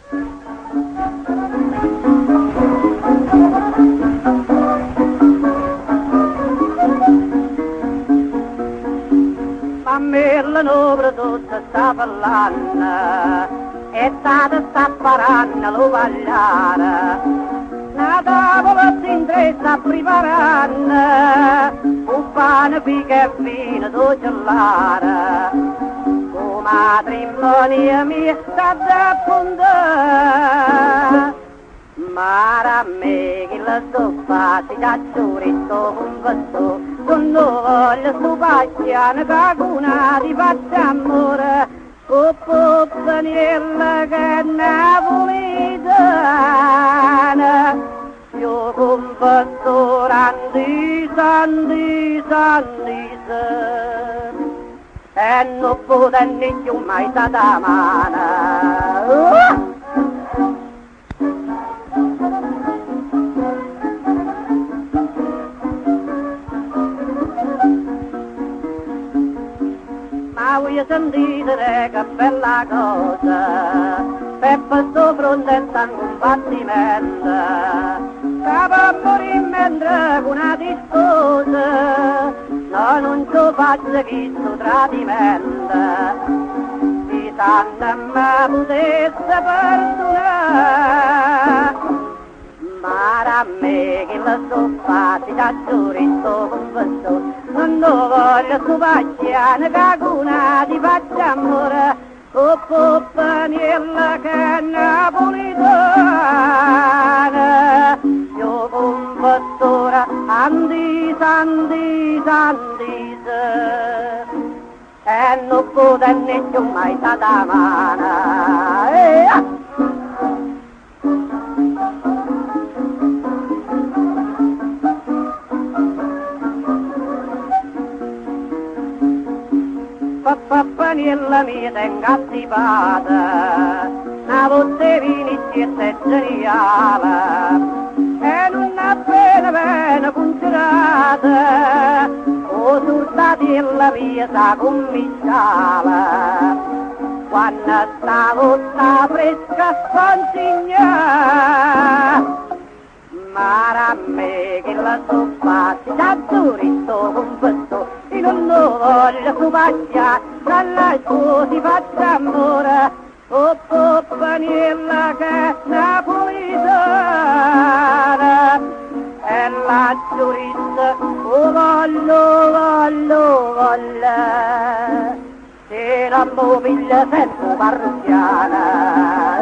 Ma me l'opera tutta sta parlando e sta sparando lo pagliare. La tavola in tre sta preparando un pane pica e vino da gelare. O matrimonio mia sta da puntare. Ma a me che la sto fatti da giuritto con questo, non voglio sto pacchiano caguna di faccia amore, o pozzaniella che è napolitana. Io con questo randi, e non potendo più mai stata mano. Ma voglio sentire che bella cosa, per questo fronte è un combattimento, che può morire mentre con una disposa, no, non ci faccio questo tradimento, si santa ma potesse perdonare. Ma a me che la sto fatti da giuritto con questo, non voglio sto pacchiano caguna di faccia amore, o poppaniella che è napolitana. Io con quest'ora andi, e non potenne più mai stata mano. Pappaniella mia tenga attipata, una voce vinici e geniale, e non appena funzionata, o surdatella mia sa cominciale, quando stavo sta fresca sponsigna. Ma a me che la so fatti da giuritto con questo, io non lo voglio subacchiare, dalla sua si faccia amore, o poppaniella che è napolitana, e la giurista, o voglio, se non mi piglia sempre parrucchiana.